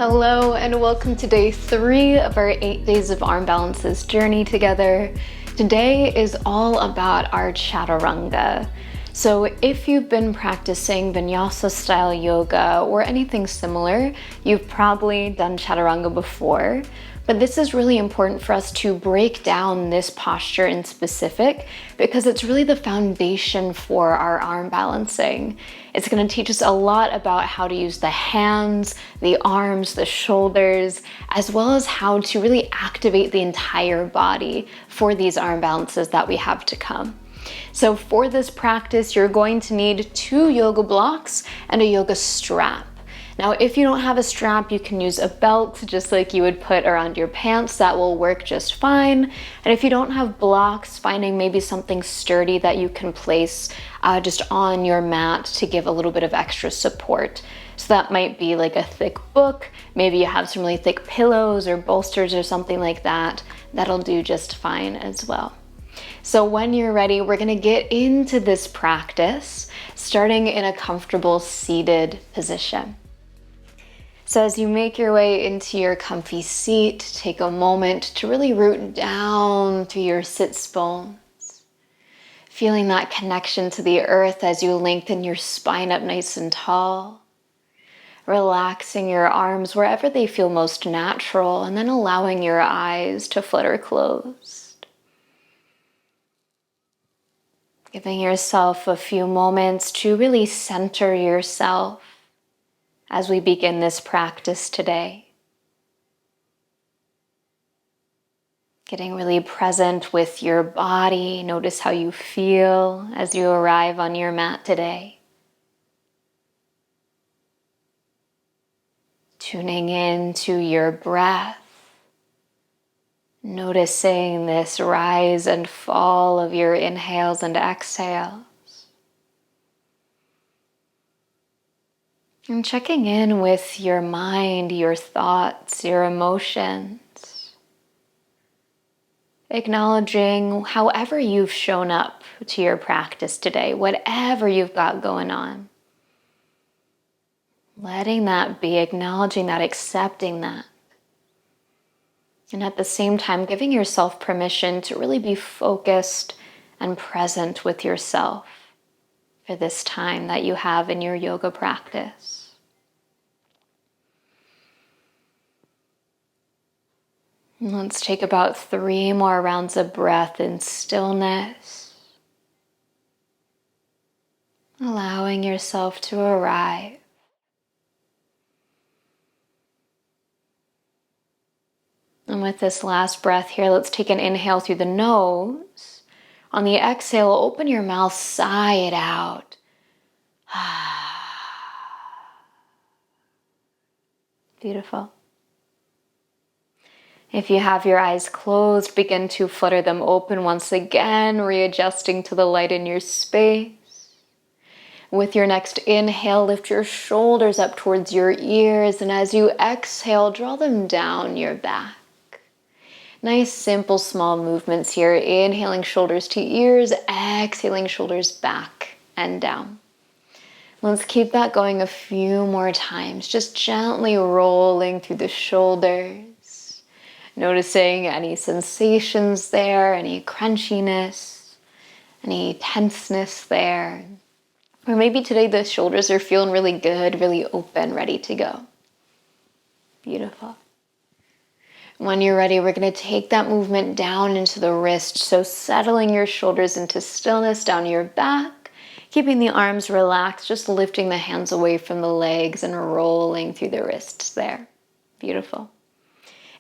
Hello and welcome to day 3 of our 8 days of arm balances journey together. Today is all about our Chaturanga. So if you've been practicing Vinyasa style yoga or anything similar, you've probably done Chaturanga before. But this is really important for us to break down this posture in specific because it's really the foundation for our arm balancing. It's going to teach us a lot about how to use the hands, the arms, the shoulders, as well as how to really activate the entire body for these arm balances that we have to come. So for this practice, you're going to need 2 yoga blocks and a yoga strap. Now, if you don't have a strap, you can use a belt just like you would put around your pants. That will work just fine. And if you don't have blocks, finding maybe something sturdy that you can place just on your mat to give a little bit of extra support. So that might be like a thick book. Maybe you have some really thick pillows or bolsters or something like that. That'll do just fine as well. So when you're ready, we're going to get into this practice, starting in a comfortable seated position. So as you make your way into your comfy seat, take a moment to really root down through your sits bones, feeling that connection to the earth as you lengthen your spine up nice and tall, relaxing your arms wherever they feel most natural, and then allowing your eyes to flutter closed. Giving yourself a few moments to really center yourself as we begin this practice today. Getting really present with your body. Notice how you feel as you arrive on your mat today. Tuning in to your breath. Noticing this rise and fall of your inhales and exhales. And checking in with your mind, your thoughts, your emotions. Acknowledging however you've shown up to your practice today, whatever you've got going on. Letting that be, acknowledging that, accepting that. And at the same time, giving yourself permission to really be focused and present with yourself for this time that you have in your yoga practice. And let's take about 3 more rounds of breath in stillness, allowing yourself to arrive. And with this last breath here, let's take an inhale through the nose. On the exhale, open your mouth, sigh it out. Beautiful. If you have your eyes closed, begin to flutter them open once again, readjusting to the light in your space. With your next inhale, lift your shoulders up towards your ears, and as you exhale, draw them down your back. Nice, simple, small movements here. Inhaling shoulders to ears, exhaling shoulders back and down. Let's keep that going a few more times, just gently rolling through the shoulders. Noticing any sensations there, any crunchiness, any tenseness there. Or maybe today the shoulders are feeling really good, really open, ready to go. Beautiful. When you're ready, we're going to take that movement down into the wrist. So settling your shoulders into stillness down your back, keeping the arms relaxed, just lifting the hands away from the legs and rolling through the wrists there. Beautiful.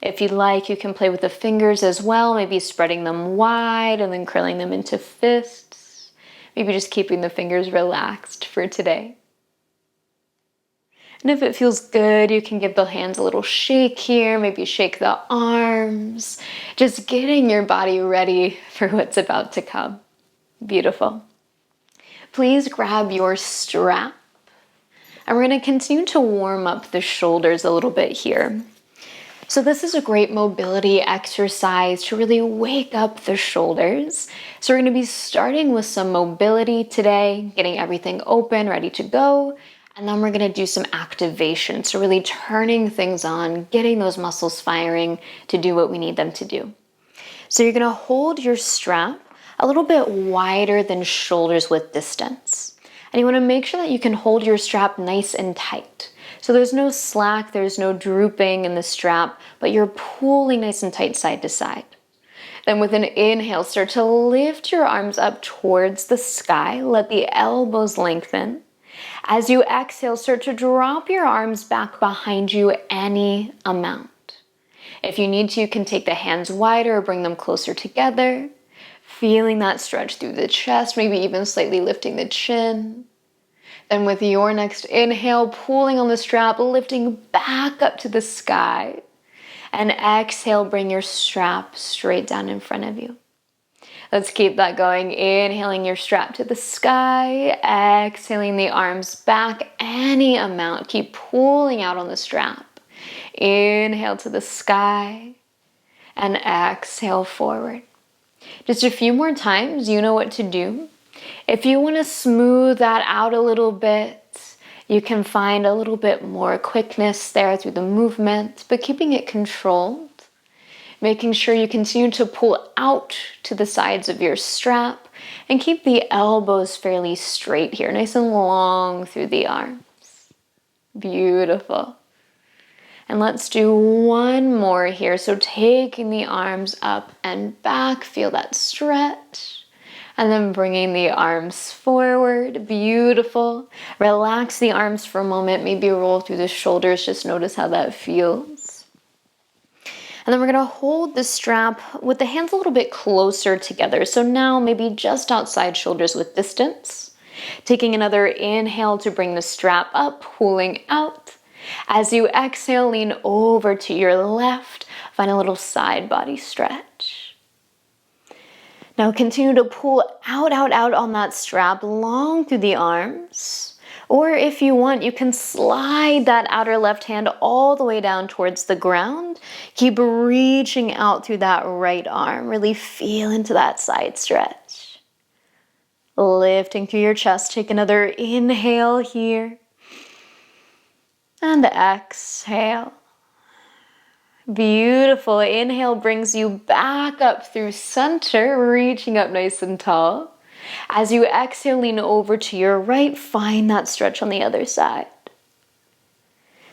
If you'd like, you can play with the fingers as well, maybe spreading them wide and then curling them into fists. Maybe just keeping the fingers relaxed for today. And if it feels good, you can give the hands a little shake here, maybe shake the arms, just getting your body ready for what's about to come. Beautiful. Please grab your strap. And we're going to continue to warm up the shoulders a little bit here. So this is a great mobility exercise to really wake up the shoulders. So we're going to be starting with some mobility today, getting everything open, ready to go. And then we're gonna do some activation. So really turning things on, getting those muscles firing to do what we need them to do. So you're gonna hold your strap a little bit wider than shoulders width distance. And you wanna make sure that you can hold your strap nice and tight. So there's no slack, there's no drooping in the strap, but you're pulling nice and tight side to side. Then with an inhale, start to lift your arms up towards the sky. Let the elbows lengthen. As you exhale, start to drop your arms back behind you any amount. If you need to, you can take the hands wider or bring them closer together. Feeling that stretch through the chest, maybe even slightly lifting the chin. Then with your next inhale, pulling on the strap, lifting back up to the sky. And exhale, bring your strap straight down in front of you. Let's keep that going. Inhaling your strap to the sky, exhaling the arms back any amount. Keep pulling out on the strap. Inhale to the sky and exhale forward. Just a few more times, you know what to do. If you want to smooth that out a little bit, you can find a little bit more quickness there through the movement, but keeping it controlled. Making sure you continue to pull out to the sides of your strap and keep the elbows fairly straight here, nice and long through the arms. Beautiful. And let's do one more here. So taking the arms up and back, feel that stretch. And then bringing the arms forward, beautiful. Relax the arms for a moment, maybe roll through the shoulders, just notice how that feels. And then we're gonna hold the strap with the hands a little bit closer together. So now maybe just outside shoulders width distance. Taking another inhale to bring the strap up, pulling out. As you exhale, lean over to your left, find a little side body stretch. Now continue to pull out on that strap, long through the arms. Or if you want, you can slide that outer left hand all the way down towards the ground. Keep reaching out through that right arm. Really feel into that side stretch. Lifting through your chest, take another inhale here. And exhale. Beautiful. Inhale brings you back up through center, reaching up nice and tall. As you exhale, lean over to your right, find that stretch on the other side.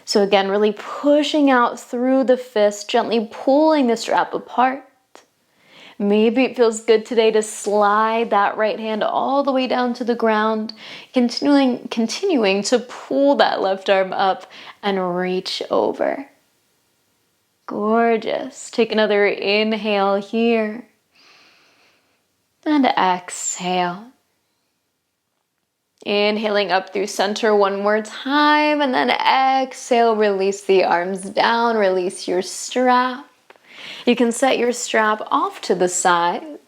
So again, really pushing out through the fist, gently pulling the strap apart. Maybe it feels good today to slide that right hand all the way down to the ground, continuing to pull that left arm up and reach over. Gorgeous. Take another inhale here. And exhale. Inhaling up through center one more time, and then exhale, release the arms down, release your strap. You can set your strap off to the side.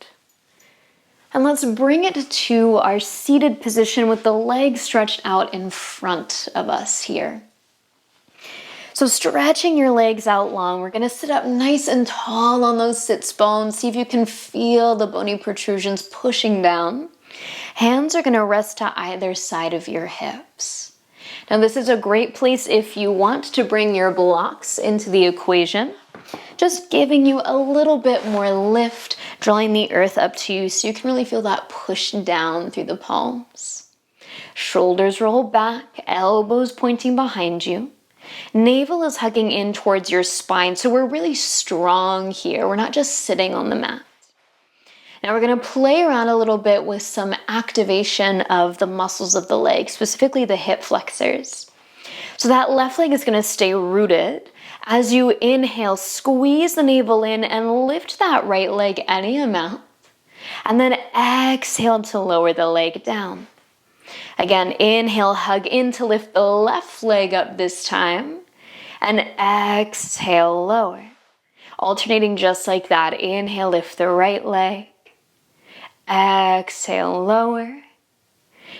And let's bring it to our seated position with the legs stretched out in front of us here. So stretching your legs out long, we're gonna sit up nice and tall on those sits bones. See if you can feel the bony protrusions pushing down. Hands are gonna rest to either side of your hips. Now this is a great place if you want to bring your blocks into the equation. Just giving you a little bit more lift, drawing the earth up to you so you can really feel that push down through the palms. Shoulders roll back, elbows pointing behind you. Navel is hugging in towards your spine, so we're really strong here. We're not just sitting on the mat. Now we're going to play around a little bit with some activation of the muscles of the leg, specifically the hip flexors. So that left leg is going to stay rooted. As you inhale, squeeze the navel in and lift that right leg any amount. And then exhale to lower the leg down. Again, inhale, hug in to lift the left leg up this time. And exhale, lower. Alternating just like that. Inhale, lift the right leg. Exhale, lower.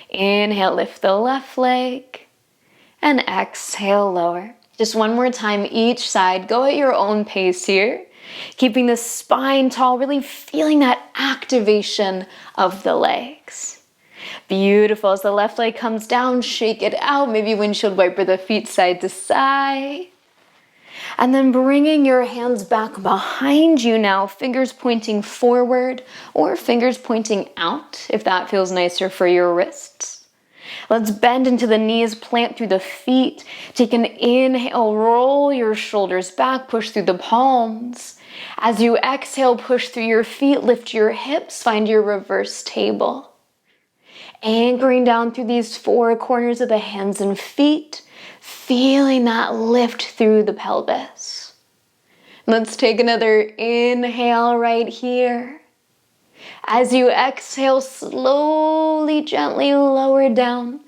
Inhale, lift the left leg. And exhale, lower. Just one more time each side. Go at your own pace here. Keeping the spine tall, really feeling that activation of the legs. Beautiful. As the left leg comes down, shake it out. Maybe windshield wiper the feet side to side. And then bringing your hands back behind you now, fingers pointing forward or fingers pointing out, if that feels nicer for your wrists. Let's bend into the knees, plant through the feet. Take an inhale, roll your shoulders back, push through the palms. As you exhale, push through your feet, lift your hips, find your reverse table. Anchoring down through these four corners of the hands and feet, feeling that lift through the pelvis. Let's take another inhale right here. As you exhale, slowly, gently lower down,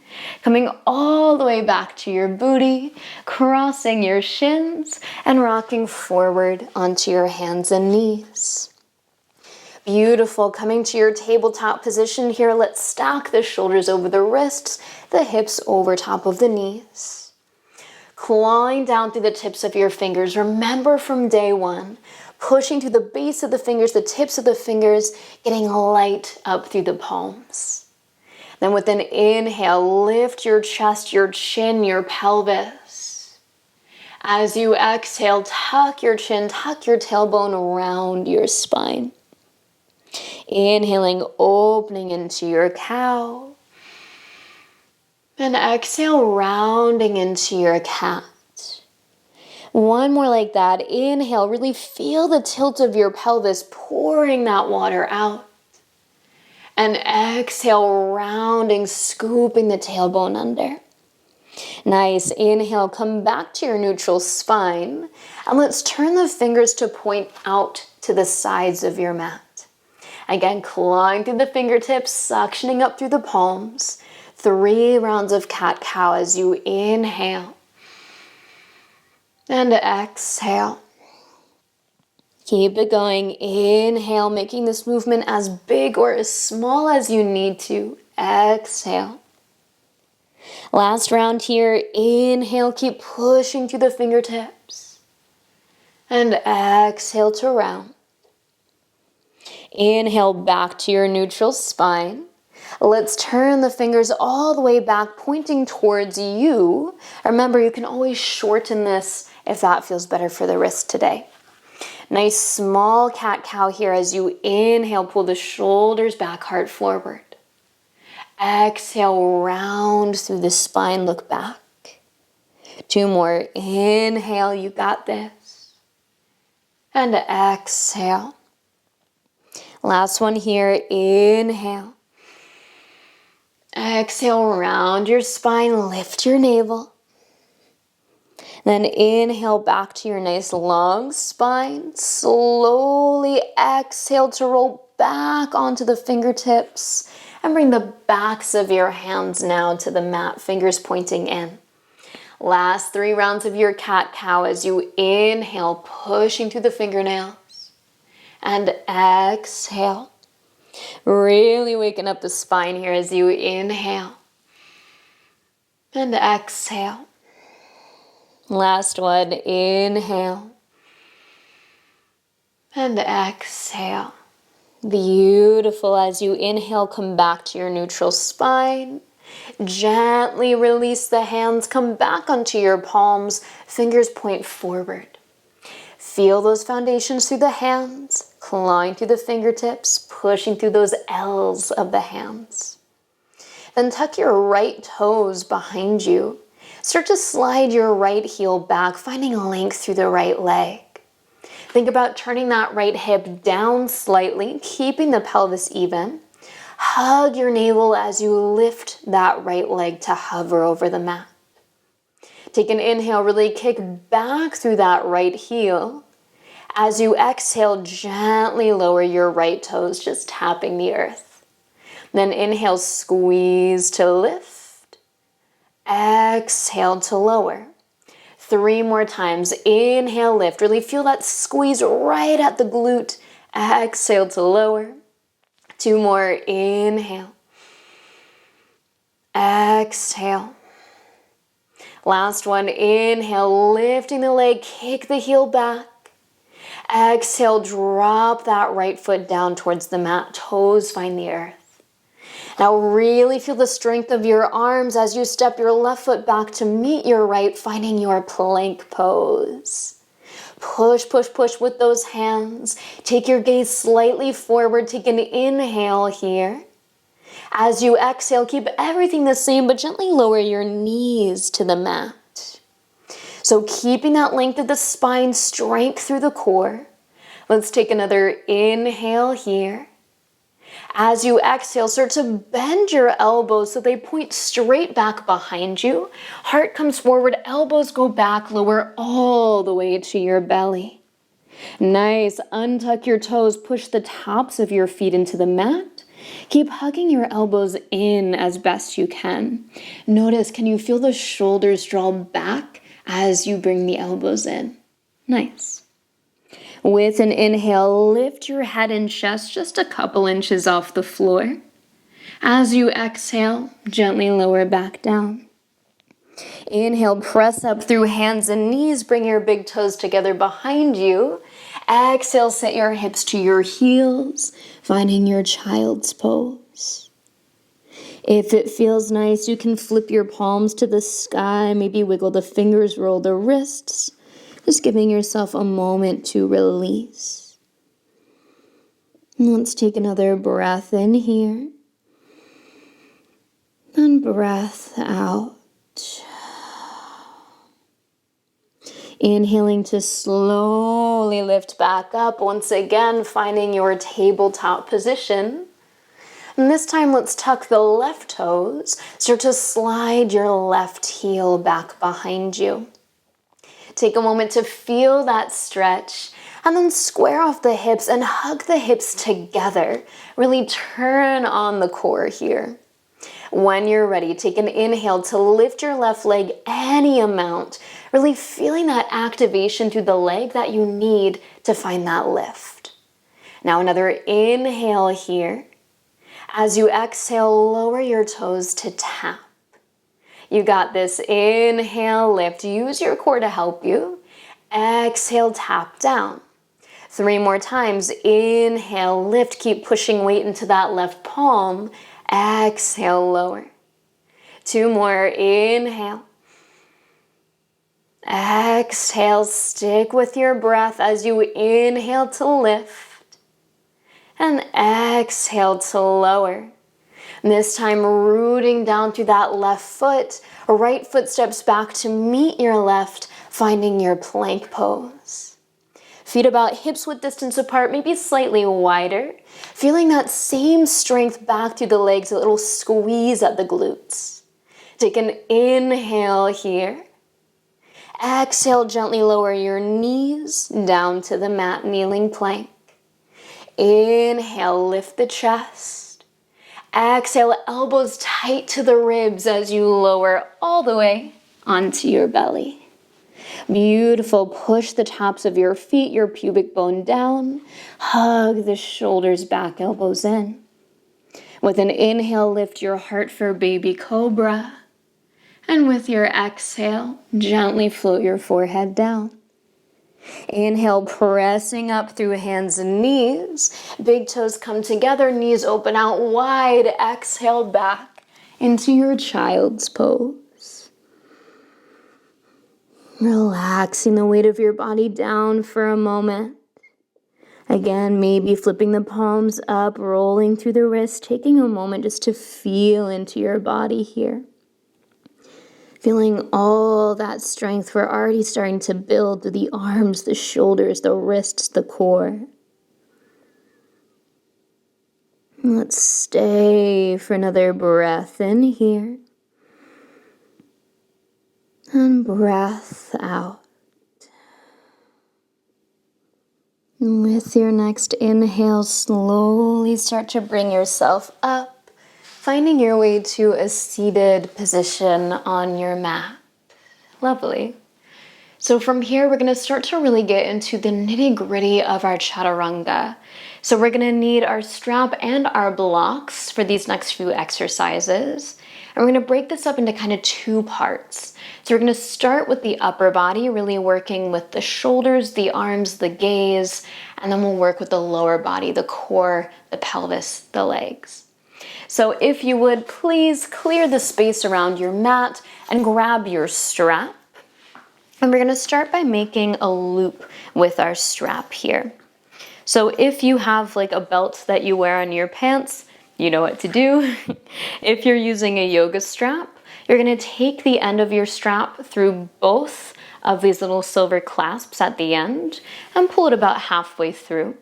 coming all the way back to your booty, crossing your shins and rocking forward onto your hands and knees. Beautiful. Coming to your tabletop position here, let's stack the shoulders over the wrists, the hips over top of the knees. Clawing down through the tips of your fingers. Remember from day one, pushing to the base of the fingers, the tips of the fingers, getting light up through the palms. Then with an inhale, lift your chest, your chin, your pelvis. As you exhale, tuck your chin, tuck your tailbone around your spine. Inhaling, opening into your cow. And exhale, rounding into your cat. One more like that. Inhale, really feel the tilt of your pelvis, pouring that water out. And exhale, rounding, scooping the tailbone under. Nice. Inhale, come back to your neutral spine. And let's turn the fingers to point out to the sides of your mat. Again, clawing through the fingertips, suctioning up through the palms. 3 rounds of cat-cow as you inhale. And exhale. Keep it going. Inhale, making this movement as big or as small as you need to. Exhale. Last round here. Inhale, keep pushing through the fingertips. And exhale to round. Inhale back to your neutral spine. Let's turn the fingers all the way back, pointing towards you. Remember, you can always shorten this if that feels better for the wrist today. Nice small cat-cow here as you inhale, pull the shoulders back, heart forward. Exhale, round through the spine, look back. 2 more. Inhale, you got this. And exhale. Last one here. Inhale. Exhale, round your spine, lift your navel. Then inhale back to your nice long spine. Slowly exhale to roll back onto the fingertips and bring the backs of your hands now to the mat, fingers pointing in. Last 3 rounds of your cat-cow as you inhale, pushing through the fingernails. And exhale. Really waking up the spine here as you inhale. And exhale. Last one, inhale. And exhale. Beautiful. As you inhale, come back to your neutral spine. Gently release the hands, come back onto your palms, fingers point forward. Feel those foundations through the hands, clawing through the fingertips, pushing through those L's of the hands. Then tuck your right toes behind you. Start to slide your right heel back, finding length through the right leg. Think about turning that right hip down slightly, keeping the pelvis even. Hug your navel as you lift that right leg to hover over the mat. Take an inhale, really kick back through that right heel. As you exhale, gently lower your right toes, just tapping the earth. Then inhale, squeeze to lift. Exhale to lower. 3 more times. Inhale, lift. Really feel that squeeze right at the glute. Exhale to lower. 2 more. Inhale. Exhale. Last one. Inhale, lifting the leg, kick the heel back. Exhale, drop that right foot down towards the mat. Toes find the earth. Now really feel the strength of your arms as you step your left foot back to meet your right, finding your plank pose. Push, push, push with those hands. Take your gaze slightly forward. Take an inhale here. As you exhale, keep everything the same, but gently lower your knees to the mat. So keeping that length of the spine, strength through the core. Let's take another inhale here. As you exhale, start to bend your elbows so they point straight back behind you. Heart comes forward, elbows go back, lower all the way to your belly. Nice. Untuck your toes, push the tops of your feet into the mat. Keep hugging your elbows in as best you can. Notice, can you feel the shoulders draw back as you bring the elbows in? Nice. With an inhale, lift your head and chest just a couple inches off the floor. As you exhale, gently lower back down. Inhale, press up through hands and knees. Bring your big toes together behind you. Exhale, set your hips to your heels, finding your child's pose. If it feels nice, you can flip your palms to the sky, maybe wiggle the fingers, roll the wrists. Just giving yourself a moment to release. Let's take another breath in here. And breath out. Inhaling to slowly lift back up. Once again, finding your tabletop position. And this time, let's tuck the left toes. Start to slide your left heel back behind you. Take a moment to feel that stretch and then square off the hips and hug the hips together. Really turn on the core here. When you're ready, take an inhale to lift your left leg any amount, really feeling that activation through the leg that you need to find that lift. Now another inhale here. As you exhale, lower your toes to tap. You got this. Inhale, lift. Use your core to help you. Exhale, tap down. 3 more times. Inhale, lift. Keep pushing weight into that left palm. Exhale, lower. 2 more. Inhale. Exhale. Stick with your breath as you inhale to lift. And exhale to lower. And this time, rooting down through that left foot. Right foot steps back to meet your left, finding your plank pose. Feet about hips width distance apart, maybe slightly wider. Feeling that same strength back through the legs, a little squeeze at the glutes. Take an inhale here. Exhale, gently lower your knees down to the mat, kneeling plank. Inhale, lift the chest. Exhale, elbows tight to the ribs as you lower all the way onto your belly. Beautiful. Push the tops of your feet, your pubic bone down. Hug the shoulders back, elbows in. With an inhale, lift your heart for baby cobra. And with your exhale, gently float your forehead down. Inhale, pressing up through hands and knees. Big toes come together, knees open out wide. Exhale back into your child's pose. Relaxing the weight of your body down for a moment. Again, maybe flipping the palms up, rolling through the wrists, taking a moment just to feel into your body here. Feeling all that strength we're already starting to build through the arms, the shoulders, the wrists, the core. Let's stay for another breath in here. And breath out. And with your next inhale, slowly start to bring yourself up. Finding your way to a seated position on your mat. Lovely. So from here, we're going to start to really get into the nitty-gritty of our Chaturanga. So we're going to need our strap and our blocks for these next few exercises. And we're going to break this up into kind of 2 parts. So we're going to start with the upper body, really working with the shoulders, the arms, the gaze, and then we'll work with the lower body, the core, the pelvis, the legs. So if you would, please clear the space around your mat and grab your strap. And we're going to start by making a loop with our strap here. So if you have like a belt that you wear on your pants, you know what to do. If you're using a yoga strap, you're going to take the end of your strap through both of these little silver clasps at the end and pull it about halfway through.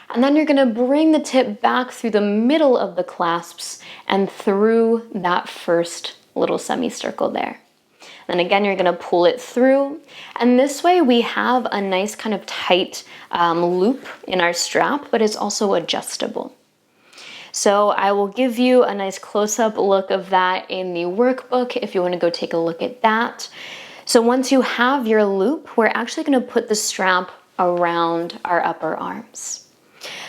And then you're going to bring the tip back through the middle of the clasps and through that first little semicircle there. Then again, you're going to pull it through. And this way we have a nice kind of tight loop in our strap, but it's also adjustable. So I will give you a nice close-up look of that in the workbook if you want to go take a look at that. So once you have your loop, we're actually going to put the strap around our upper arms.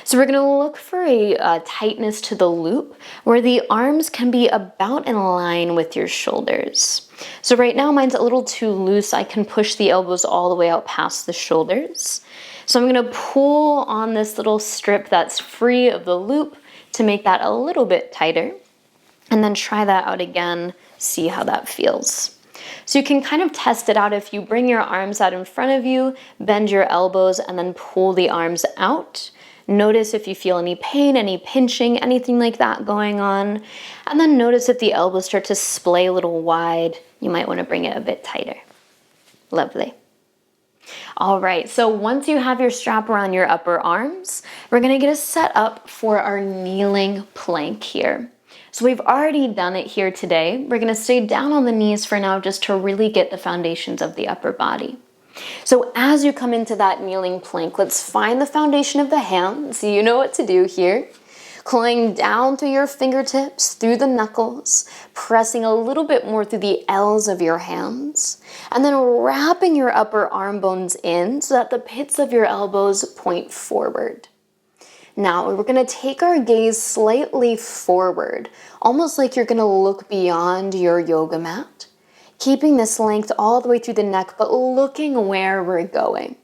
So we're going to look for a tightness to the loop where the arms can be about in line with your shoulders. So right now mine's a little too loose. I can push the elbows all the way out past the shoulders. So I'm going to pull on this little strip that's free of the loop to make that a little bit tighter. And then try that out again, see how that feels. So you can kind of test it out if you bring your arms out in front of you, bend your elbows, and then pull the arms out. Notice if you feel any pain, any pinching, anything like that going on. And then notice if the elbows start to splay a little wide, you might want to bring it a bit tighter. Lovely. All right, so once you have your strap around your upper arms, we're going to get a set up for our kneeling plank here. So we've already done it here today. We're going to stay down on the knees for now just to really get the foundations of the upper body. So as you come into that kneeling plank, let's find the foundation of the hands. You know what to do here. Clawing down through your fingertips, through the knuckles, pressing a little bit more through the L's of your hands, and then wrapping your upper arm bones in so that the pits of your elbows point forward. Now we're going to take our gaze slightly forward, almost like you're going to look beyond your yoga mat. Keeping this length all the way through the neck, but looking where we're going.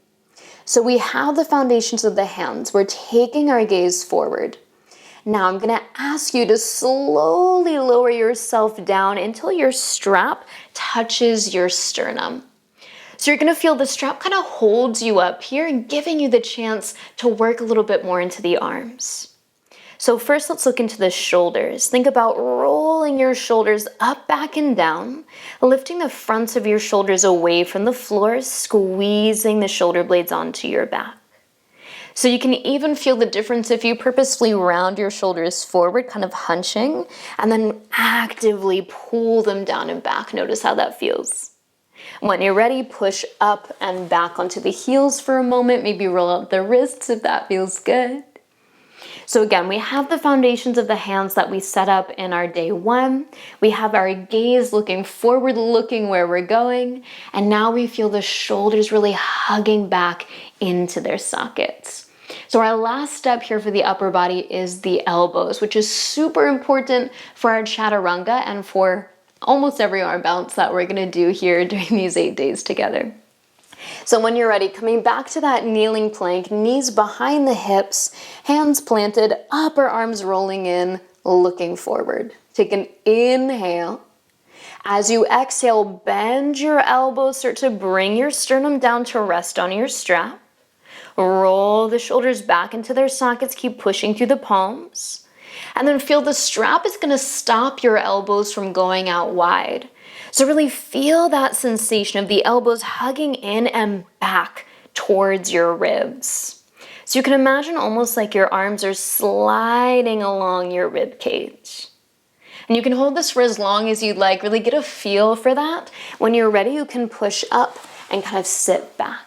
So we have the foundations of the hands. We're taking our gaze forward. Now I'm going to ask you to slowly lower yourself down until your strap touches your sternum. So you're going to feel the strap kind of holds you up here and giving you the chance to work a little bit more into the arms. So first let's look into the shoulders. Think about rolling your shoulders up, back, and down, lifting the fronts of your shoulders away from the floor, squeezing the shoulder blades onto your back. So you can even feel the difference if you purposefully round your shoulders forward, kind of hunching, and then actively pull them down and back. Notice how that feels. When you're ready, push up and back onto the heels for a moment. Maybe roll out the wrists if that feels good. So again, we have the foundations of the hands that we set up in our day one. We have our gaze looking forward, looking where we're going. And now we feel the shoulders really hugging back into their sockets. So our last step here for the upper body is the elbows, which is super important for our Chaturanga and for almost every arm balance that we're going to do here during these 8 days together. So when you're ready, coming back to that kneeling plank, knees behind the hips, hands planted, upper arms rolling in, looking forward. Take an inhale. As you exhale, bend your elbows, start to bring your sternum down to rest on your strap. Roll the shoulders back into their sockets, keep pushing through the palms. And then feel the strap is going to stop your elbows from going out wide. So really feel that sensation of the elbows hugging in and back towards your ribs. So you can imagine almost like your arms are sliding along your rib cage. And you can hold this for as long as you'd like, really get a feel for that. When you're ready, you can push up and kind of sit back.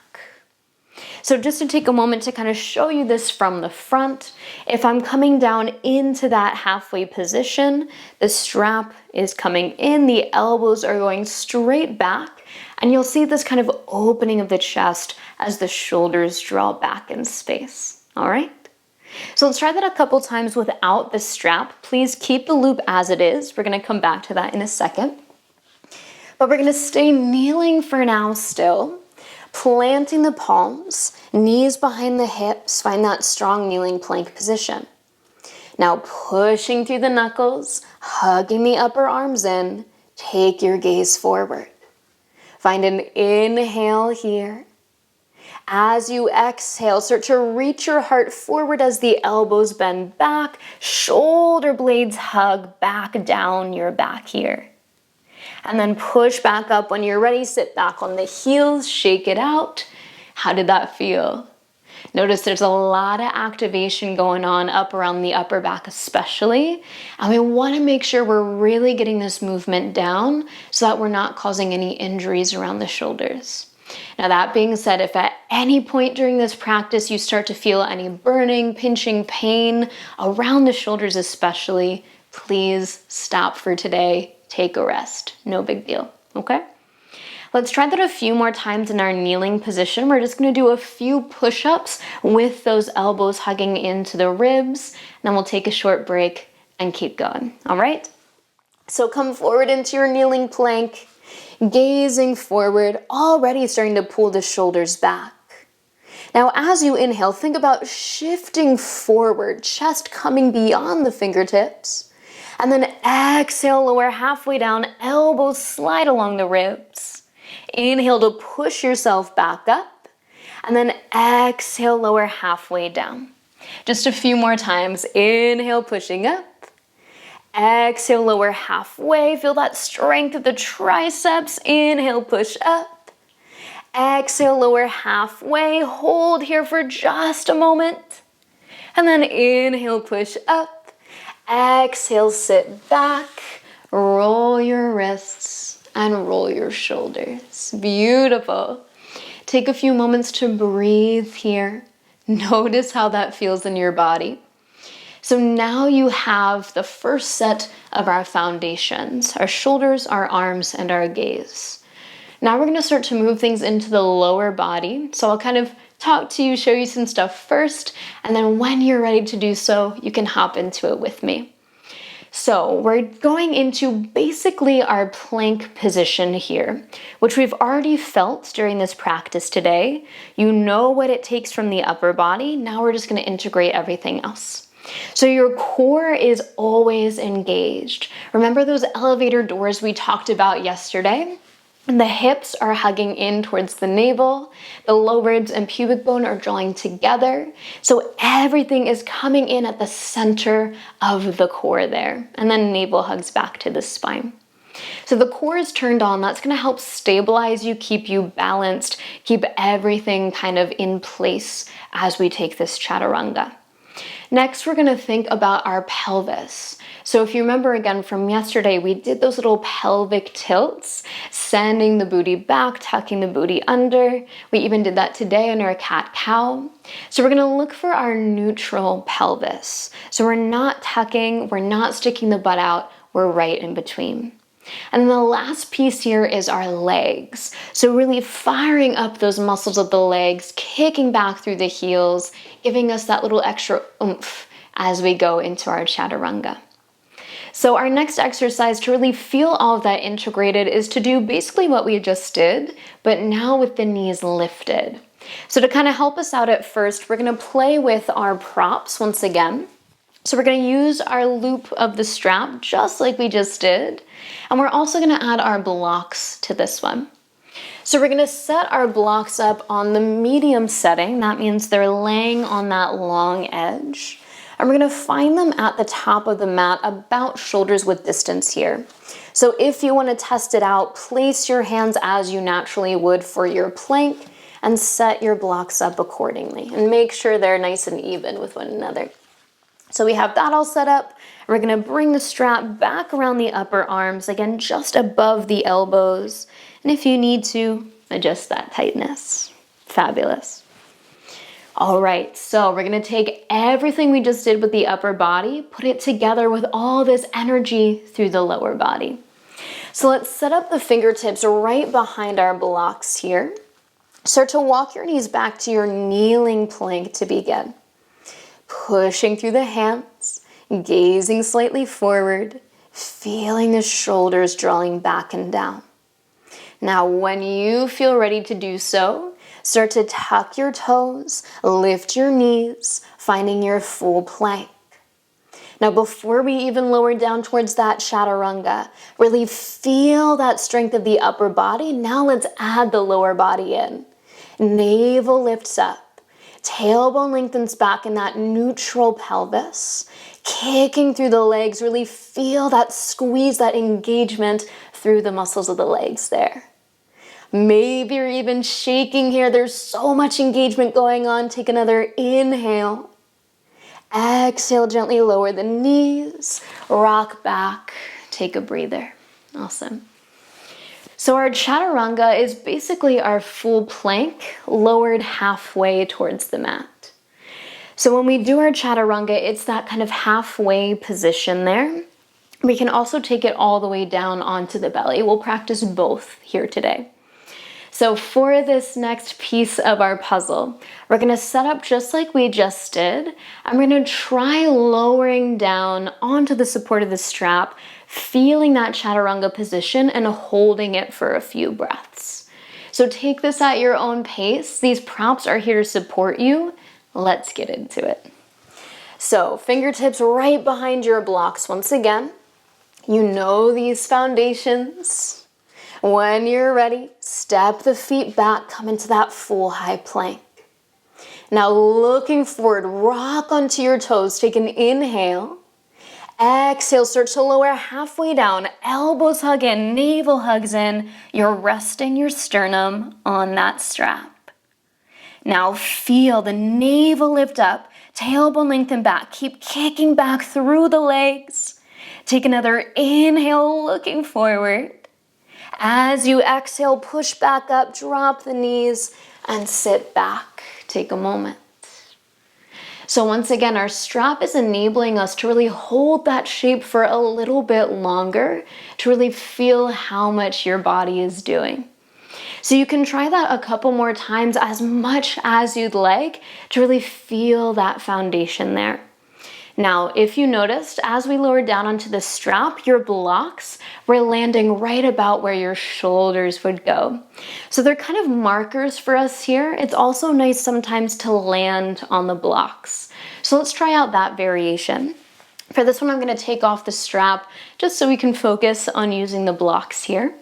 So just to take a moment to kind of show you this from the front, if I'm coming down into that halfway position, the strap is coming in, the elbows are going straight back, and you'll see this kind of opening of the chest as the shoulders draw back in space. All right? So let's try that a couple times without the strap. Please keep the loop as it is. We're going to come back to that in a second. But we're going to stay kneeling for now still. Planting the palms, knees behind the hips, find that strong kneeling plank position. Now pushing through the knuckles, hugging the upper arms in, take your gaze forward. Find an inhale here. As you exhale, start to reach your heart forward as the elbows bend back, shoulder blades hug back down your back here. And then push back up. When you're ready, sit back on the heels, shake it out. How did that feel? Notice there's a lot of activation going on up around the upper back especially. And we want to make sure we're really getting this movement down so that we're not causing any injuries around the shoulders. Now that being said, if at any point during this practice you start to feel any burning, pinching pain around the shoulders especially, please stop for today. Take a rest. No big deal, okay? Let's try that a few more times in our kneeling position. We're just gonna do a few push-ups with those elbows hugging into the ribs, and then we'll take a short break and keep going, all right? So come forward into your kneeling plank, gazing forward, already starting to pull the shoulders back. Now, as you inhale, think about shifting forward, chest coming beyond the fingertips. And then exhale, lower halfway down, elbows slide along the ribs. Inhale to push yourself back up. And then exhale, lower halfway down. Just a few more times. Inhale, pushing up. Exhale, lower halfway. Feel that strength of the triceps. Inhale, push up. Exhale, lower halfway. Hold here for just a moment. And then inhale, push up. Exhale, sit back, roll your wrists, and roll your shoulders. Beautiful. Take a few moments to breathe here. Notice how that feels in your body. So now you have the first set of our foundations, our shoulders, our arms, and our gaze. Now we're going to start to move things into the lower body. So I'll kind of talk to you, show you some stuff first, and then when you're ready to do so, you can hop into it with me. So we're going into basically our plank position here, which we've already felt during this practice today. You know what it takes from the upper body. Now we're just going to integrate everything else. So your core is always engaged. Remember those elevator doors we talked about yesterday? And the hips are hugging in towards the navel. The low ribs and pubic bone are drawing together. So everything is coming in at the center of the core there. And then navel hugs back to the spine. So the core is turned on. That's going to help stabilize you, keep you balanced, keep everything kind of in place as we take this chaturanga. Next, we're going to think about our pelvis. So if you remember again from yesterday, we did those little pelvic tilts, sending the booty back, tucking the booty under. We even did that today in our cat-cow. So we're going to look for our neutral pelvis. So we're not tucking, we're not sticking the butt out, we're right in between. And then the last piece here is our legs. So really firing up those muscles of the legs, kicking back through the heels, giving us that little extra oomph as we go into our chaturanga. So our next exercise to really feel all of that integrated is to do basically what we just did, but now with the knees lifted. So to kind of help us out at first, we're going to play with our props once again. So we're going to use our loop of the strap just like we just did. And we're also going to add our blocks to this one. So we're going to set our blocks up on the medium setting. That means they're laying on that long edge. And we're going to find them at the top of the mat, about shoulders width distance here. So if you want to test it out, place your hands as you naturally would for your plank and set your blocks up accordingly. And make sure they're nice and even with one another. So we have that all set up. We're going to bring the strap back around the upper arms, again, just above the elbows. And if you need to, adjust that tightness. Fabulous. All right, so we're going to take everything we just did with the upper body, put it together with all this energy through the lower body. So let's set up the fingertips right behind our blocks here. Start to walk your knees back to your kneeling plank to begin. Pushing through the hands, gazing slightly forward, feeling the shoulders drawing back and down. Now, when you feel ready to do so, start to tuck your toes, lift your knees, finding your full plank. Now, before we even lower down towards that chaturanga, really feel that strength of the upper body. Now let's add the lower body in. Navel lifts up. Tailbone lengthens back in that neutral pelvis. Kicking through the legs, really feel that squeeze, that engagement through the muscles of the legs there. Maybe you're even shaking here. There's so much engagement going on. Take another inhale. Exhale, gently lower the knees, rock back, take a breather. Awesome. So our chaturanga is basically our full plank lowered halfway towards the mat. So when we do our chaturanga, it's that kind of halfway position there. We can also take it all the way down onto the belly. We'll practice both here today. So for this next piece of our puzzle, we're going to set up just like we just did. I'm going to try lowering down onto the support of the strap, feeling that chaturanga position and holding it for a few breaths. So take this at your own pace. These props are here to support you. Let's get into it. So fingertips right behind your blocks once again. You know these foundations. When you're ready, step the feet back, come into that full high plank. Now looking forward, rock onto your toes, take an inhale. Exhale, start to lower halfway down, elbows hug in, navel hugs in. You're resting your sternum on that strap. Now feel the navel lift up, tailbone lengthen back, keep kicking back through the legs. Take another inhale, looking forward. As you exhale, push back up, drop the knees, and sit back. Take a moment. So once again, our strap is enabling us to really hold that shape for a little bit longer, to really feel how much your body is doing. So you can try that a couple more times, as much as you'd like, to really feel that foundation there. Now, if you noticed, as we lowered down onto the strap, your blocks were landing right about where your shoulders would go. So they're kind of markers for us here. It's also nice sometimes to land on the blocks. So let's try out that variation. For this one, I'm going to take off the strap just so we can focus on using the blocks here.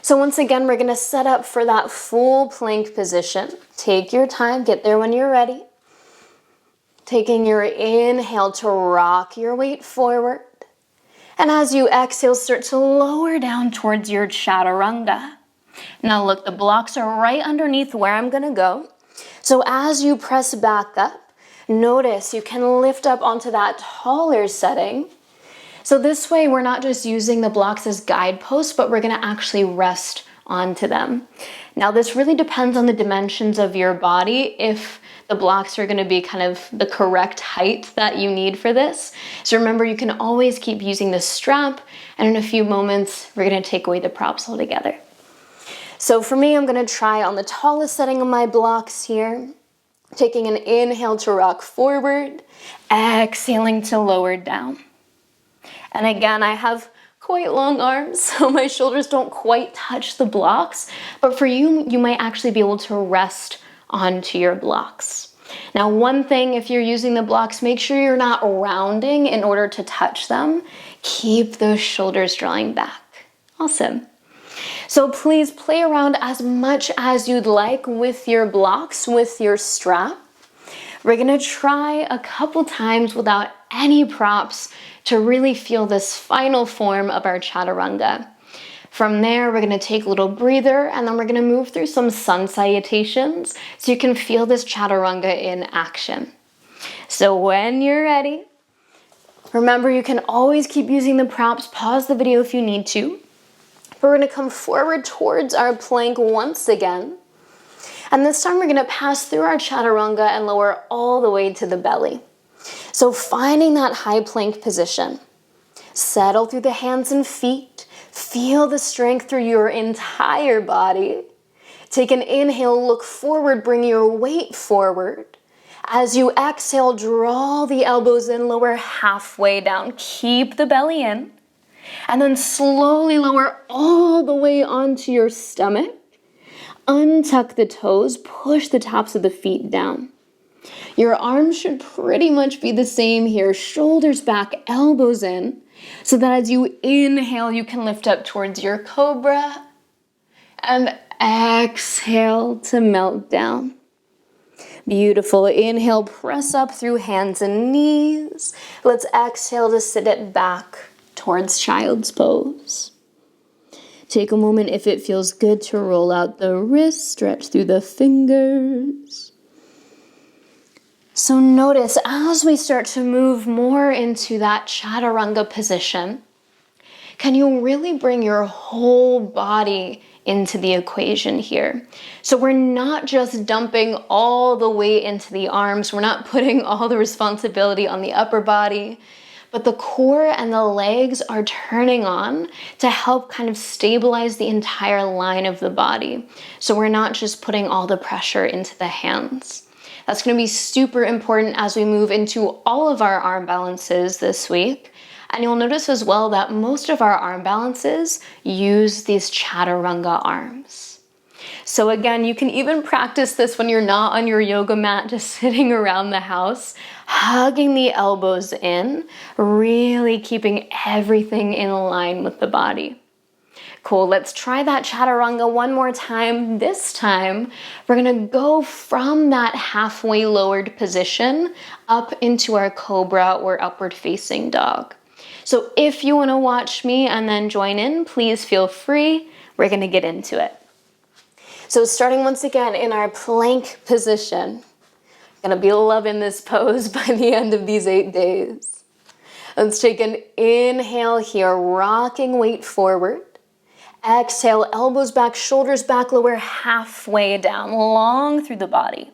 So once again, we're going to set up for that full plank position. Take your time, get there when you're ready. Taking your inhale to rock your weight forward. And as you exhale, start to lower down towards your chaturanga. Now look, the blocks are right underneath where I'm gonna go. So as you press back up, notice you can lift up onto that taller setting. So this way, we're not just using the blocks as guideposts, but we're gonna actually rest onto them. Now this really depends on the dimensions of your body, if the blocks are going to be kind of the correct height that you need for this. So remember, you can always keep using the strap, and in a few moments, we're going to take away the props altogether. So for me, I'm going to try on the tallest setting of my blocks here, taking an inhale to rock forward, exhaling to lower down. And again, I have quite long arms, so my shoulders don't quite touch the blocks, but for you, you might actually be able to rest onto your blocks. Now, one thing, if you're using the blocks, make sure you're not rounding in order to touch them. Keep those shoulders drawing back. Awesome. So please play around as much as you'd like with your blocks, with your strap. We're gonna try a couple times without any props to really feel this final form of our chaturanga. From there, we're gonna take a little breather, and then we're gonna move through some sun salutations so you can feel this chaturanga in action. So when you're ready, remember you can always keep using the props, pause the video if you need to. We're gonna come forward towards our plank once again. And this time we're gonna pass through our chaturanga and lower all the way to the belly. So finding that high plank position. Settle through the hands and feet. Feel the strength through your entire body. Take an inhale, look forward, bring your weight forward. As you exhale, draw the elbows in, lower halfway down. Keep the belly in. And then slowly lower all the way onto your stomach. Untuck the toes, push the tops of the feet down. Your arms should pretty much be the same here. Shoulders back, elbows in, so that as you inhale, you can lift up towards your cobra. And exhale to melt down. Beautiful. Inhale, press up through hands and knees. Let's exhale to sit it back towards child's pose. Take a moment, if it feels good, to roll out the wrists, stretch through the fingers. So notice as we start to move more into that Chaturanga position, can you really bring your whole body into the equation here? So we're not just dumping all the weight into the arms, we're not putting all the responsibility on the upper body, but the core and the legs are turning on to help kind of stabilize the entire line of the body. So we're not just putting all the pressure into the hands. That's going to be super important as we move into all of our arm balances this week. And you'll notice as well that most of our arm balances use these Chaturanga arms. So again, you can even practice this when you're not on your yoga mat, just sitting around the house, hugging the elbows in, really keeping everything in line with the body. Cool, let's try that Chaturanga one more time. This time, we're gonna go from that halfway lowered position up into our cobra or upward facing dog. So if you wanna watch me and then join in, please feel free. We're gonna get into it. So starting once again in our plank position, gonna be loving this pose by the end of these 8 days. Let's take an inhale here, rocking weight forward. Exhale, elbows back, shoulders back, lower halfway down, long through the body.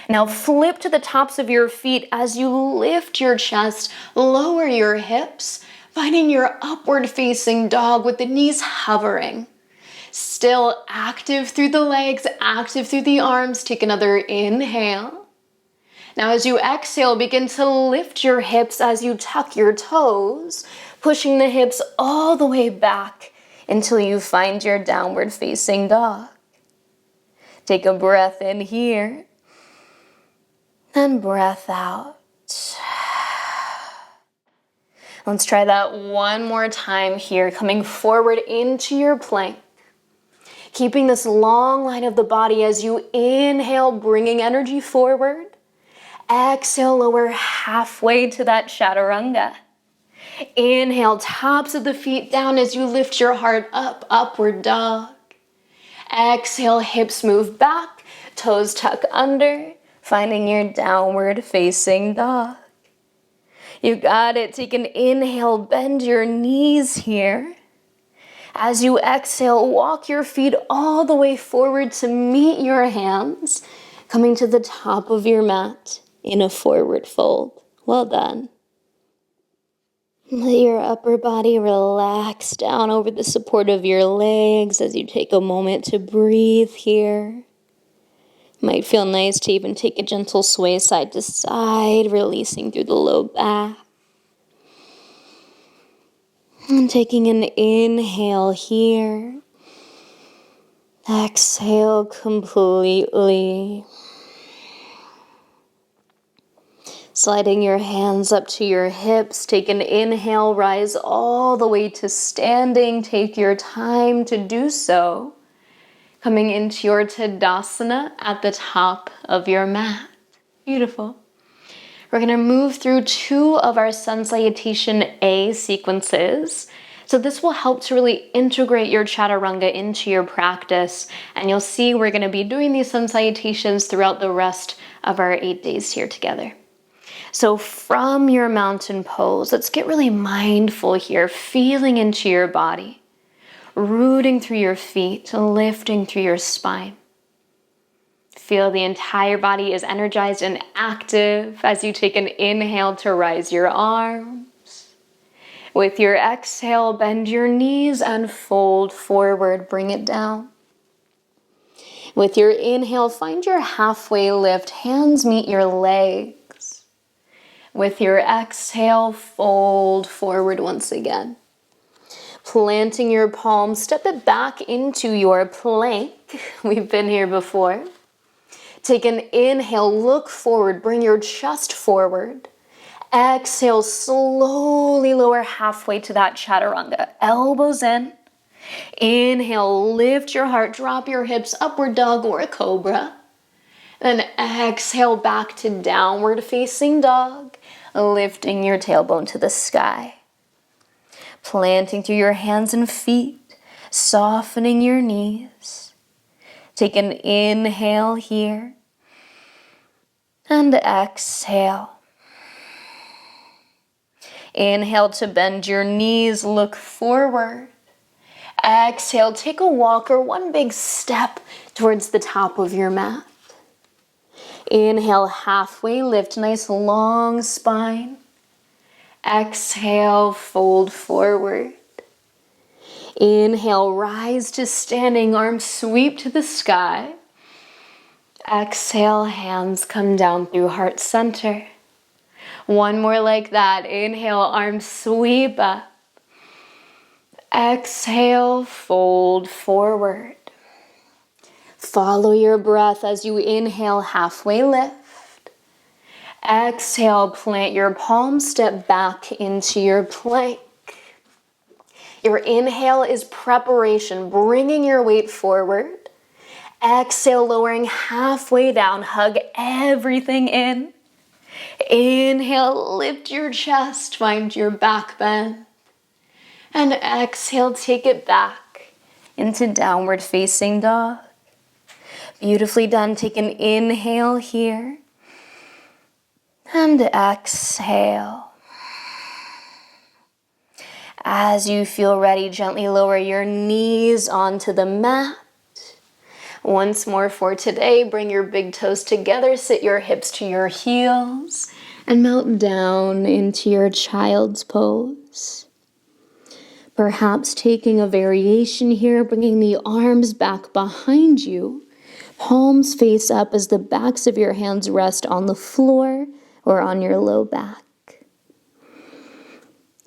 Now flip to the tops of your feet as you lift your chest, lower your hips, finding your upward facing dog with the knees hovering. Still active through the legs, active through the arms. Take another inhale. Now as you exhale, begin to lift your hips as you tuck your toes, pushing the hips all the way back until you find your downward facing dog. Take a breath in here and breath out. Let's try that one more time here, coming forward into your plank. Keeping this long line of the body as you inhale, bringing energy forward. Exhale, lower halfway to that Chaturanga. Inhale, tops of the feet down as you lift your heart up, upward dog. Exhale, hips move back, toes tuck under, finding your downward facing dog. You got it. Take an inhale, bend your knees here. As you exhale, walk your feet all the way forward to meet your hands, coming to the top of your mat in a forward fold. Well done. Let your upper body relax down over the support of your legs as you take a moment to breathe here. Might feel nice to even take a gentle sway side to side, releasing through the low back. And taking an inhale here. Exhale completely. Sliding your hands up to your hips. Take an inhale, rise all the way to standing. Take your time to do so. Coming into your Tadasana at the top of your mat. Beautiful. We're going to move through 2 of our Sun Salutation A sequences. So this will help to really integrate your Chaturanga into your practice. And you'll see we're going to be doing these Sun Salutations throughout the rest of our 8 days here together. So from your mountain pose, let's get really mindful here, feeling into your body, rooting through your feet, lifting through your spine. Feel the entire body is energized and active as you take an inhale to rise your arms. With your exhale, bend your knees and fold forward, bring it down. With your inhale, find your halfway lift, hands meet your legs. With your exhale, fold forward once again. Planting your palms, step it back into your plank. We've been here before. Take an inhale, look forward, bring your chest forward. Exhale, slowly lower halfway to that chaturanga. Elbows in. Inhale, lift your heart, drop your hips, upward dog or a cobra. Then exhale back to downward facing dog, lifting your tailbone to the sky. Planting through your hands and feet, softening your knees. Take an inhale here and exhale. Inhale to bend your knees, look forward. Exhale, take a walk or one big step towards the top of your mat. Inhale, halfway lift, nice long spine. Exhale, fold forward. Inhale, rise to standing, arms sweep to the sky. Exhale, hands come down through heart center. One more like that. Inhale, arms sweep up. Exhale, fold forward. Follow your breath as you inhale, halfway lift. Exhale, plant your palms, step back into your plank. Your inhale is preparation, bringing your weight forward. Exhale, lowering halfway down, hug everything in. Inhale, lift your chest, find your back bend. And exhale, take it back into downward facing dog. Beautifully done. Take an inhale here. And exhale. As you feel ready, gently lower your knees onto the mat. Once more for today, bring your big toes together, sit your hips to your heels, and melt down into your child's pose. Perhaps taking a variation here, bringing the arms back behind you, palms face up as the backs of your hands rest on the floor or on your low back.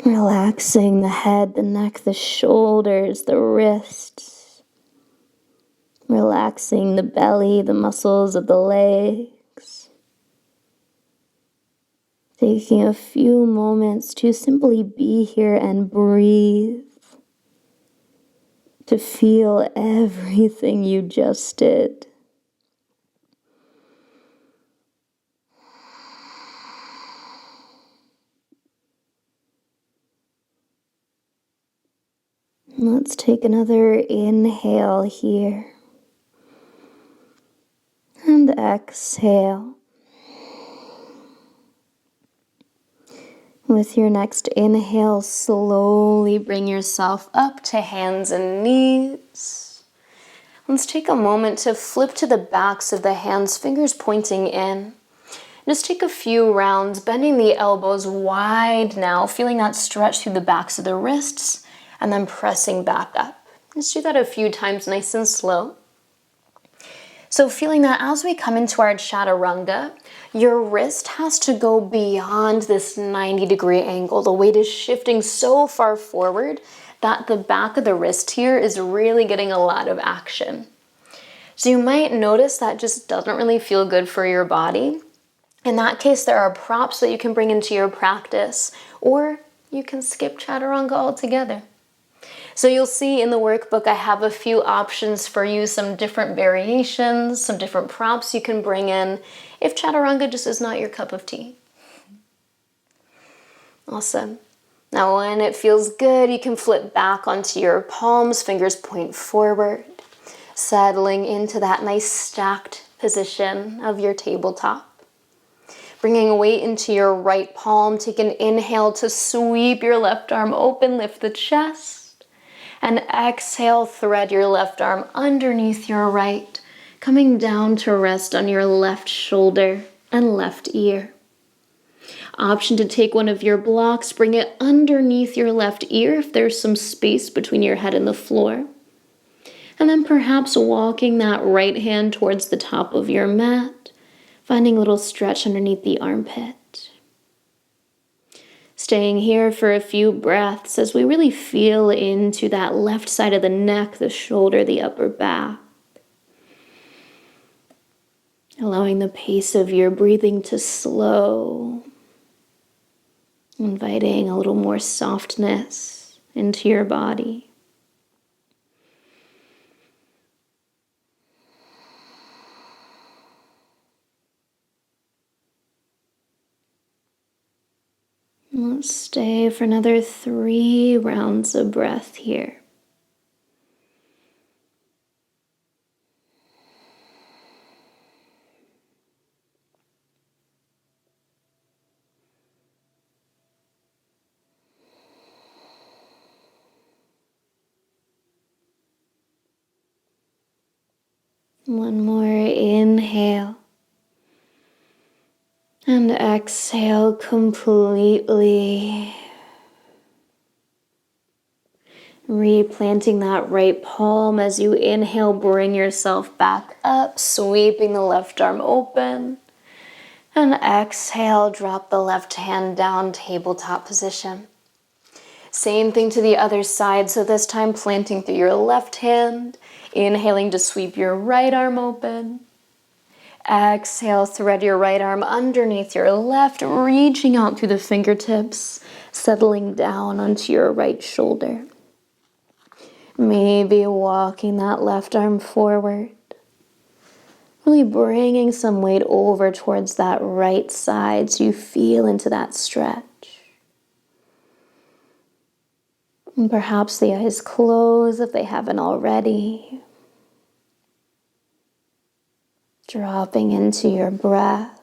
Relaxing the head, the neck, the shoulders, the wrists. Relaxing the belly, the muscles of the legs. Taking a few moments to simply be here and breathe. To feel everything you just did. Let's take another inhale here. And exhale. With your next inhale, slowly bring yourself up to hands and knees. Let's take a moment to flip to the backs of the hands, fingers pointing in. Just take a few rounds, bending the elbows wide now, feeling that stretch through the backs of the wrists. And then pressing back up. Let's do that a few times, nice and slow. So feeling that as we come into our chaturanga, your wrist has to go beyond this 90-degree angle. The weight is shifting so far forward that the back of the wrist here is really getting a lot of action. So you might notice that just doesn't really feel good for your body. In that case, there are props that you can bring into your practice, or you can skip chaturanga altogether. So you'll see in the workbook, I have a few options for you, some different variations, some different props you can bring in if chaturanga just is not your cup of tea. Awesome. Now when it feels good, you can flip back onto your palms, fingers point forward, settling into that nice stacked position of your tabletop. Bringing weight into your right palm, take an inhale to sweep your left arm open, lift the chest. And exhale, thread your left arm underneath your right, coming down to rest on your left shoulder and left ear. Option to take one of your blocks, bring it underneath your left ear if there's some space between your head and the floor. And then perhaps walking that right hand towards the top of your mat, finding a little stretch underneath the armpit. Staying here for a few breaths as we really feel into that left side of the neck, the shoulder, the upper back. allowing the pace of your breathing to slow, inviting a little more softness into your body. Let's stay for another 3 rounds of breath here. One more inhale. And exhale completely. Replanting that right palm as you inhale, bring yourself back up, sweeping the left arm open. And exhale, drop the left hand down, tabletop position. Same thing to the other side, so this time planting through your left hand, inhaling to sweep your right arm open. Exhale, thread your right arm underneath your left, reaching out through the fingertips, settling down onto your right shoulder. Maybe walking that left arm forward, really bringing some weight over towards that right side so you feel into that stretch. And perhaps the eyes close if they haven't already. Dropping into your breath.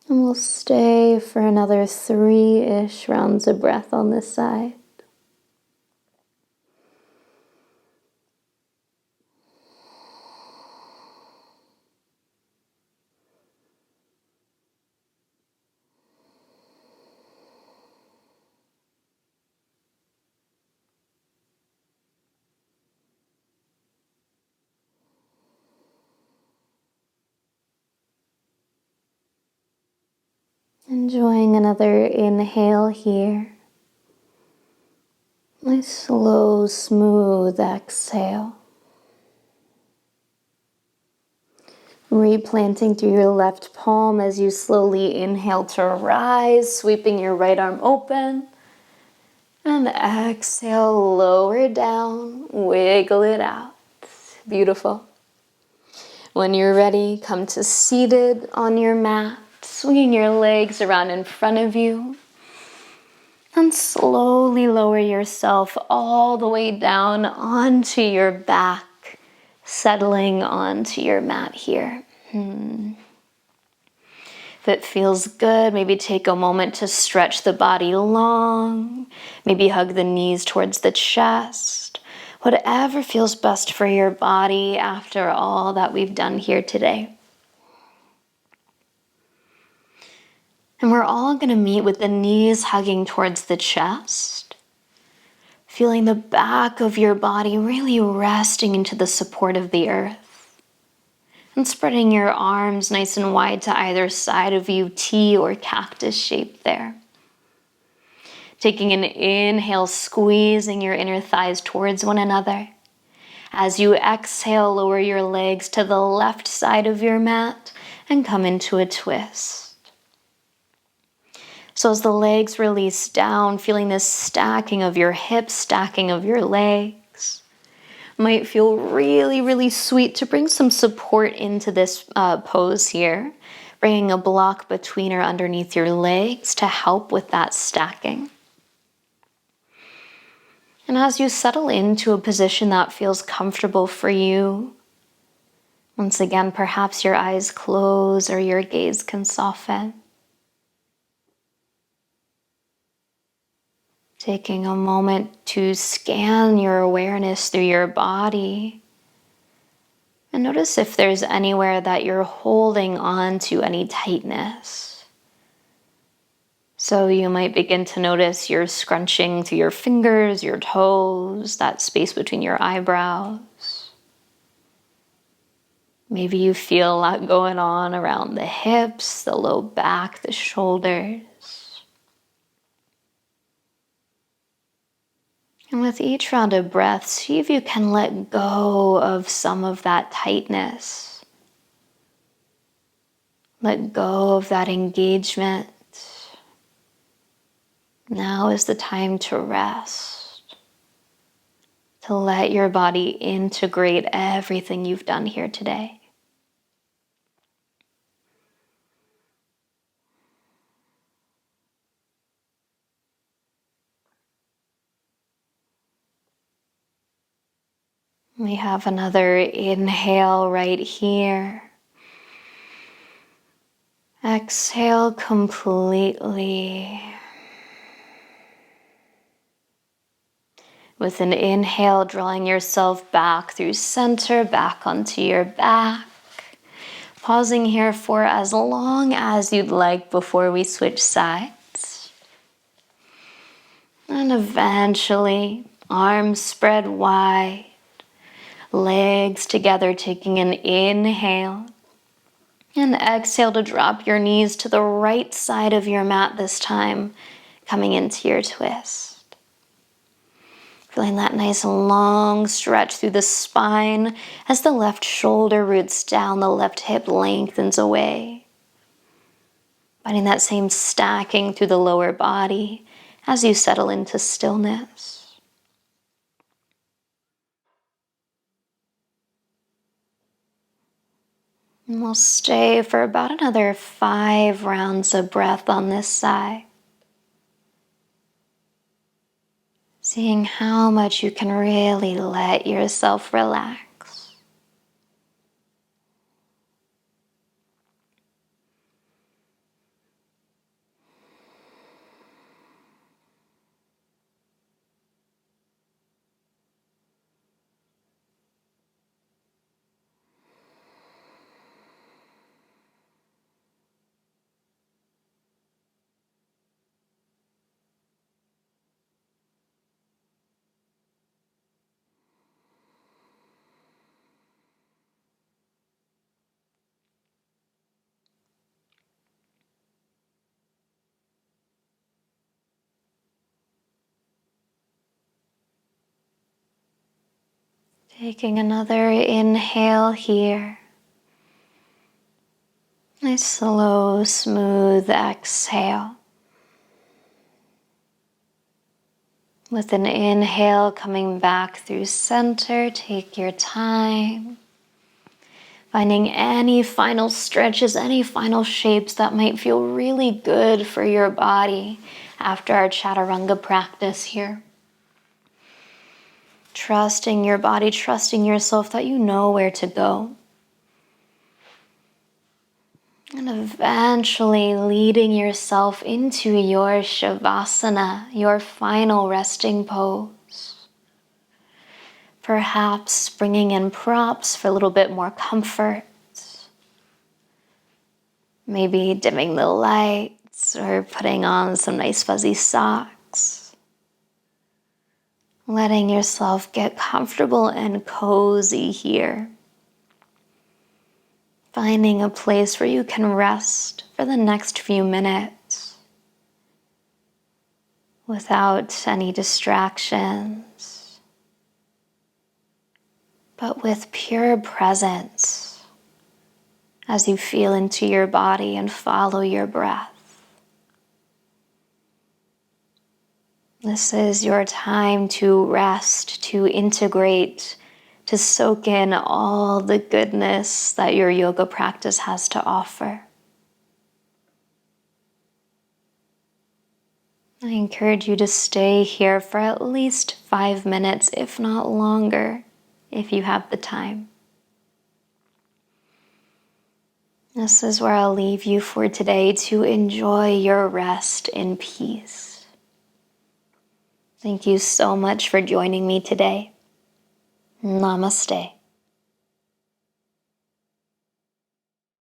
And we'll stay for another 3-ish rounds of breath on this side. Enjoying another inhale here. Nice slow, smooth exhale. Replanting through your left palm as you slowly inhale to rise, sweeping your right arm open. And exhale, lower down, wiggle it out. Beautiful. When you're ready, come to seated on your mat, swinging your legs around in front of you. And slowly lower yourself all the way down onto your back, settling onto your mat here. If it feels good, maybe take a moment to stretch the body long. Maybe hug the knees towards the chest. Whatever feels best for your body after all that we've done here today. And we're all going to meet with the knees hugging towards the chest. Feeling the back of your body really resting into the support of the earth. And spreading your arms nice and wide to either side of you, T or cactus shape there. Taking an inhale, squeezing your inner thighs towards one another. As you exhale, lower your legs to the left side of your mat and come into a twist. So as the legs release down, feeling this stacking of your hips, stacking of your legs. Might feel really, really sweet to bring some support into this pose here. Bringing a block between or underneath your legs to help with that stacking. And as you settle into a position that feels comfortable for you, once again, perhaps your eyes close or your gaze can soften. Taking a moment to scan your awareness through your body. And notice if there's anywhere that you're holding on to any tightness. So you might begin to notice you're scrunching through your fingers, your toes, that space between your eyebrows. Maybe you feel a lot going on around the hips, the low back, the shoulders. And with each round of breath, see if you can let go of some of that tightness. Let go of that engagement. Now is the time to rest, to let your body integrate everything you've done here today. We have another inhale right here. Exhale completely. With an inhale, drawing yourself back through center, back onto your back. Pausing here for as long as you'd like before we switch sides. And eventually, arms spread wide, legs together, taking an inhale. And exhale to drop your knees to the right side of your mat this time, coming into your twist. Feeling that nice long stretch through the spine as the left shoulder roots down, the left hip lengthens away. Finding that same stacking through the lower body as you settle into stillness. And we'll stay for about another 5 rounds of breath on this side. Seeing how much you can really let yourself relax. Taking another inhale here. Nice slow, smooth exhale. With an inhale coming back through center, take your time. Finding any final stretches, any final shapes that might feel really good for your body after our Chaturanga practice here. Trusting your body, trusting yourself that you know where to go. And eventually leading yourself into your Shavasana, your final resting pose. Perhaps bringing in props for a little bit more comfort. Maybe dimming the lights or putting on some nice fuzzy socks. Letting yourself get comfortable and cozy here. Finding a place where you can rest for the next few minutes without any distractions, but with pure presence as you feel into your body and follow your breath. This is your time to rest, to integrate, to soak in all the goodness that your yoga practice has to offer. I encourage you to stay here for at least 5 minutes, if not longer, if you have the time. This is where I'll leave you for today to enjoy your rest in peace. Thank you so much for joining me today. Namaste.